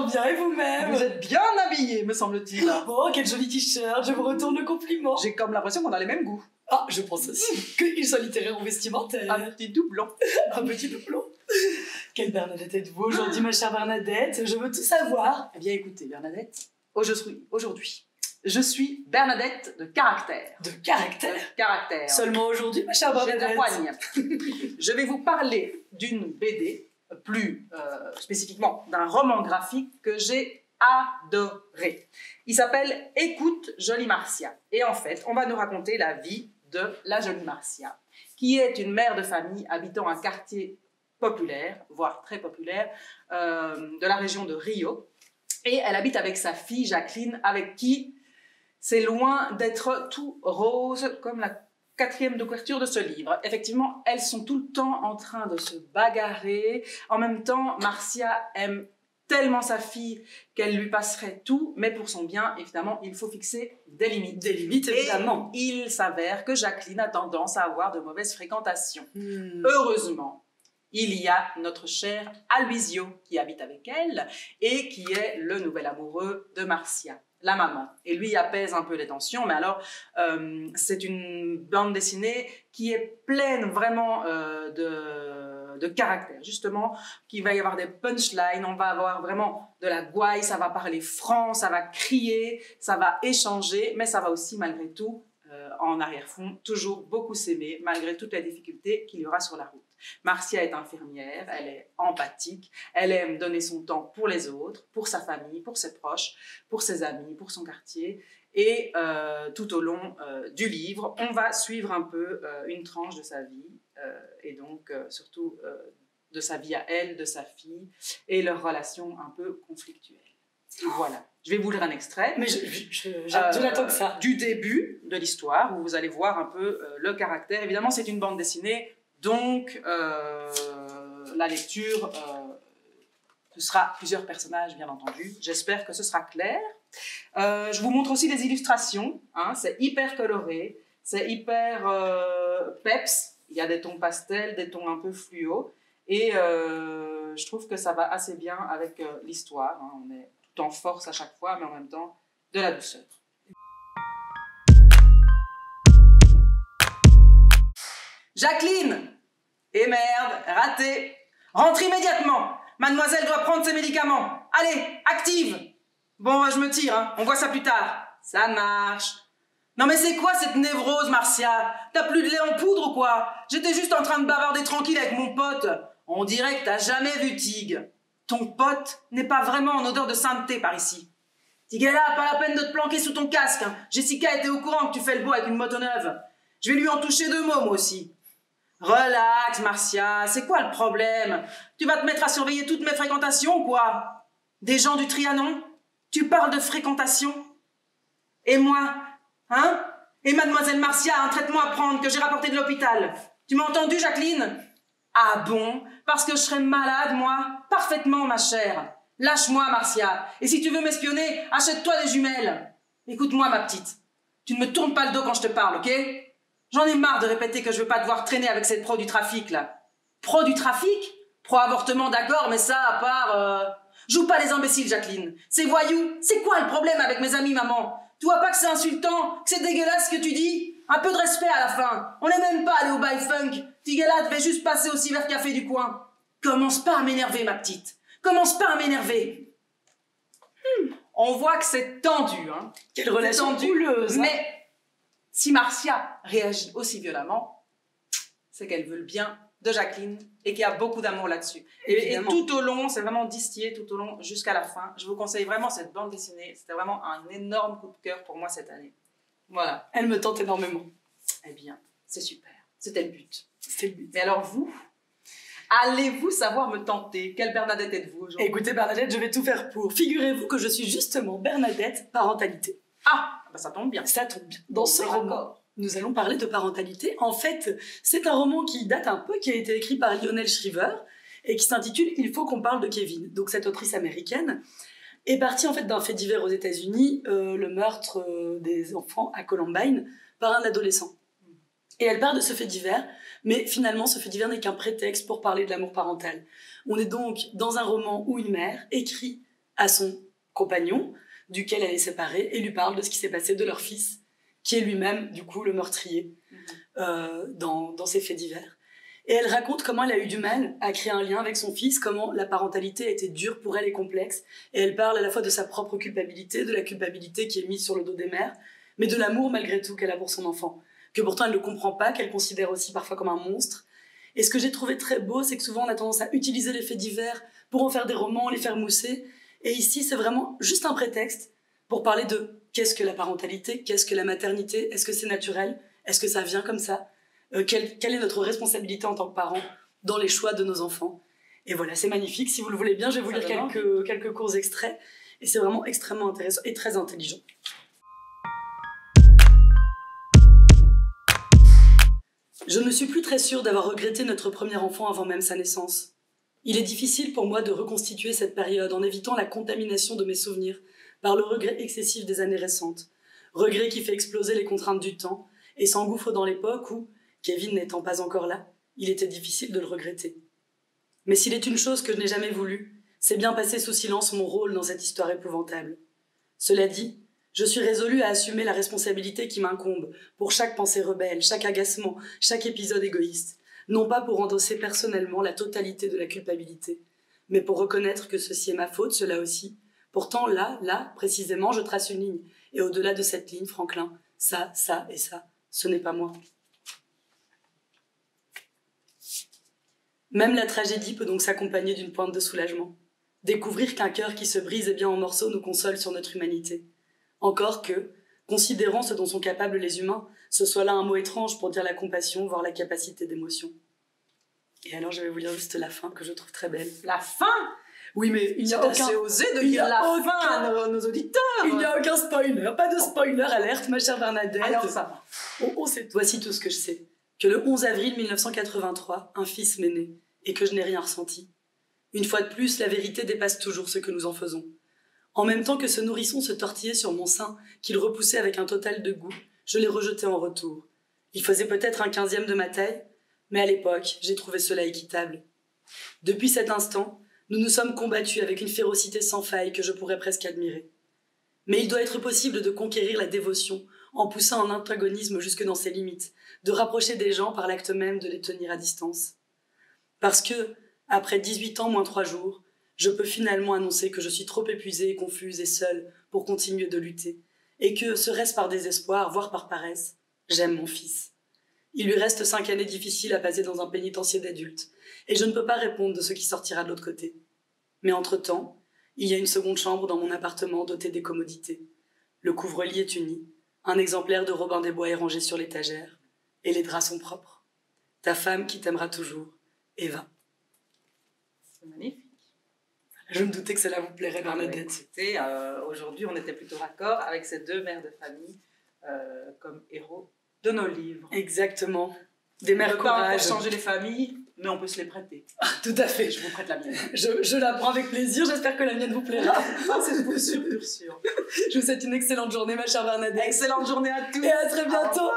fort bien, et vous-même? Vous êtes bien habillé, me semble-t-il. Oh, quel joli t-shirt, je vous retourne le compliment. J'ai comme l'impression qu'on a les mêmes goûts. Ah, je pense aussi qu'il soit littéraire ou vestimentaire. Un petit doublon. Un petit doublon. Quelle Bernadette êtes-vous aujourd'hui, ma chère Bernadette? Je veux tout savoir. Eh bien, écoutez, Bernadette, aujourd'hui, je suis Bernadette de caractère. De caractère. Caractère. Seulement aujourd'hui, ma chère J'ai de la Bernadette. poigne. Je vais vous parler d'une BD, plus spécifiquement d'un roman graphique que j'ai adoré. Il s'appelle Écoute, jolie Marcia. Et en fait, on va nous raconter la vie de la jolie Marcia, qui est une mère de famille habitant un quartier populaire, voire très populaire, de la région de Rio. Et elle habite avec sa fille Jacqueline, avec qui c'est loin d'être tout rose comme la 4e de couverture de ce livre. Effectivement, elles sont tout le temps en train de se bagarrer. En même temps, Marcia aime tellement sa fille qu'elle lui passerait tout, mais pour son bien, évidemment, il faut fixer des limites. Des limites, évidemment. Et il s'avère que Jacqueline a tendance à avoir de mauvaises fréquentations. Heureusement, il y a notre cher Aloisio qui habite avec elle et qui est le nouvel amoureux de Marcia, la maman. Et lui apaise un peu les tensions, mais alors c'est une bande dessinée qui est pleine vraiment de caractère. Justement, qu'il va y avoir des punchlines, on va avoir vraiment de la gouaille, ça va parler franc, ça va crier, ça va échanger, mais ça va aussi malgré tout, en arrière-fond, toujours beaucoup s'aimer, malgré toutes les difficultés qu'il y aura sur la route. Marcia est infirmière, elle est empathique, elle aime donner son temps pour les autres, pour sa famille, pour ses proches, pour ses amis, pour son quartier. Et tout au long du livre, on va suivre un peu une tranche de sa vie, et donc surtout de sa vie à elle, de sa fille, et leurs relations un peu conflictuelles. Voilà. Je vais vous lire un extrait. Mais je n'attends que ça. Du début de l'histoire, où vous allez voir un peu le caractère. Évidemment, c'est une bande dessinée, donc la lecture, ce sera plusieurs personnages, bien entendu. J'espère que ce sera clair. Je vous montre aussi les illustrations. Hein, c'est hyper coloré, c'est hyper peps. Il y a des tons pastels, des tons un peu fluo. Et je trouve que ça va assez bien avec l'histoire. Hein. On est tout en force à chaque fois, mais en même temps, de la douceur. Jacqueline! Eh merde, raté! Rentre immédiatement! Mademoiselle doit prendre ses médicaments. Allez, active! Bon, je me tire, hein. On voit ça plus tard. Ça marche. Non mais c'est quoi cette névrose, Marcia? T'as plus de lait en poudre ou quoi? J'étais juste en train de bavarder tranquille avec mon pote. On dirait que t'as jamais vu Tig. Ton pote n'est pas vraiment en odeur de sainteté par ici. Tigella, pas la peine de te planquer sous ton casque. Hein. Jessica était au courant que tu fais le beau avec une moto neuve. Je vais lui en toucher 2 mots, moi aussi. Relax, Marcia, c'est quoi le problème? Tu vas te mettre à surveiller toutes mes fréquentations, quoi? Des gens du Trianon? Tu parles de fréquentation? Et moi? Hein? Et mademoiselle Marcia a un traitement à prendre que j'ai rapporté de l'hôpital. Tu m'as entendu, Jacqueline? Ah bon? Parce que je serais malade, moi? Parfaitement, ma chère. Lâche-moi, Marcia. Et si tu veux m'espionner, achète-toi des jumelles. Écoute-moi, ma petite. Tu ne me tournes pas le dos quand je te parle, ok? J'en ai marre de répéter que je veux pas devoir traîner avec cette pro du trafic, là. Pro du trafic? Pro-avortement, d'accord, mais ça, à part... Joue pas les imbéciles, Jacqueline. Ces voyous, c'est quoi le problème avec mes amis, maman? Tu vois pas que c'est insultant, que c'est dégueulasse ce que tu dis? Un peu de respect à la fin. On n'est même pas allé au bail funk. Tigella devait juste passer au cybercafé du coin. Commence pas à m'énerver, ma petite. Commence pas à m'énerver. On voit que c'est tendu, hein. Quelle relation houleuse. Mais si Marcia réagit aussi violemment, c'est qu'elle veut le bien de Jacqueline et qu'il y a beaucoup d'amour là-dessus. Et tout au long, c'est vraiment distillé tout au long jusqu'à la fin. Je vous conseille vraiment cette bande dessinée. C'était vraiment un énorme coup de cœur pour moi cette année. Voilà. Elle me tente énormément. Eh bien, c'est super. C'était le but. C'était le but. Mais alors vous, allez-vous savoir me tenter? Quelle Bernadette êtes-vous aujourd'hui? Écoutez, Bernadette, je vais tout faire pour. Figurez-vous que je suis justement Bernadette parentalité. Ah, bah ça tombe bien. Ça tombe bien. Dans ce roman, nous allons parler de parentalité. En fait, c'est un roman qui date un peu, qui a été écrit par Lionel Shriver et qui s'intitule « Il faut qu'on parle de Kevin ». Donc cette autrice américaine est partie en fait d'un fait divers aux États-Unis, le meurtre des enfants à Columbine par un adolescent. Et elle part de ce fait divers, mais finalement ce fait divers n'est qu'un prétexte pour parler de l'amour parental. On est donc dans un roman où une mère écrit à son compagnon, duquel elle est séparée, et lui parle de ce qui s'est passé de leur fils, qui est lui-même, du coup, le meurtrier dans ces faits divers. Et elle raconte comment elle a eu du mal à créer un lien avec son fils, comment la parentalité a été dure pour elle et complexe. Et elle parle à la fois de sa propre culpabilité, de la culpabilité qui est mise sur le dos des mères, mais de l'amour malgré tout qu'elle a pour son enfant, que pourtant elle ne comprend pas, qu'elle considère aussi parfois comme un monstre. Et ce que j'ai trouvé très beau, c'est que souvent on a tendance à utiliser les faits divers pour en faire des romans, les faire mousser. Et ici, c'est vraiment juste un prétexte pour parler de qu'est-ce que la parentalité, qu'est-ce que la maternité, est-ce que c'est naturel, est-ce que ça vient comme ça, quelle est notre responsabilité en tant que parents dans les choix de nos enfants. Et voilà, c'est magnifique. Si vous le voulez bien, je vais vous lire quelques courts extraits. Et c'est vraiment extrêmement intéressant et très intelligent. Je ne suis plus très sûre d'avoir regretté notre premier enfant avant même sa naissance. Il est difficile pour moi de reconstituer cette période en évitant la contamination de mes souvenirs par le regret excessif des années récentes. Regret qui fait exploser les contraintes du temps et s'engouffre dans l'époque où, Kevin n'étant pas encore là, il était difficile de le regretter. Mais s'il est une chose que je n'ai jamais voulu, c'est bien passer sous silence mon rôle dans cette histoire épouvantable. Cela dit, je suis résolue à assumer la responsabilité qui m'incombe pour chaque pensée rebelle, chaque agacement, chaque épisode égoïste, non pas pour endosser personnellement la totalité de la culpabilité, mais pour reconnaître que ceci est ma faute, cela aussi. Pourtant, là, précisément, je trace une ligne. Et au-delà de cette ligne, Franklin, ça et ça, ce n'est pas moi. Même la tragédie peut donc s'accompagner d'une pointe de soulagement. Découvrir qu'un cœur qui se brise et bien en morceaux nous console sur notre humanité. Encore que, considérant ce dont sont capables les humains, ce soit là un mot étrange pour dire la compassion, voire la capacité d'émotion. Et alors je vais vous lire juste la fin que je trouve très belle. La fin ? Oui, mais il n'y a aucun... C'est osé de lire la fin à nos auditeurs. Il n'y a aucun spoiler, pas de spoiler alerte, ma chère Bernadette. Alors ça va. Voici tout ce que je sais. Que le 11 avril 1983, un fils m'est né, et que je n'ai rien ressenti. Une fois de plus, la vérité dépasse toujours ce que nous en faisons. En même temps que ce nourrisson se tortillait sur mon sein, qu'il repoussait avec un total de goût, je l'ai rejeté en retour. Il faisait peut-être un 15e de ma taille, mais à l'époque, j'ai trouvé cela équitable. Depuis cet instant, nous nous sommes combattus avec une férocité sans faille que je pourrais presque admirer. Mais il doit être possible de conquérir la dévotion en poussant un antagonisme jusque dans ses limites, de rapprocher des gens par l'acte même de les tenir à distance. Parce que, après 18 ans moins 3 jours, je peux finalement annoncer que je suis trop épuisée, confuse et seule pour continuer de lutter, et que, serait-ce par désespoir, voire par paresse, j'aime mon fils. Il lui reste 5 années difficiles à passer dans un pénitencier d'adultes, et je ne peux pas répondre de ce qui sortira de l'autre côté. Mais entre-temps, il y a une seconde chambre dans mon appartement dotée des commodités. Le couvre-lit est uni, un exemplaire de Robin des Bois est rangé sur l'étagère, et les draps sont propres. Ta femme qui t'aimera toujours, Eva. C'est magnifique. Je me doutais que cela vous plairait, Bernadette. Aujourd'hui, on était plutôt raccord avec ces deux mères de famille comme héros de nos livres. Exactement. Des mères courage. On peut pas changer les familles, mais on peut se les prêter. Ah, tout à fait. Je vous prête la mienne. Je la prends avec plaisir. J'espère que la mienne vous plaira. Ah, c'est pour sûr. Je vous souhaite une excellente journée, ma chère Bernadette. Excellente journée à tous. Et à très bientôt.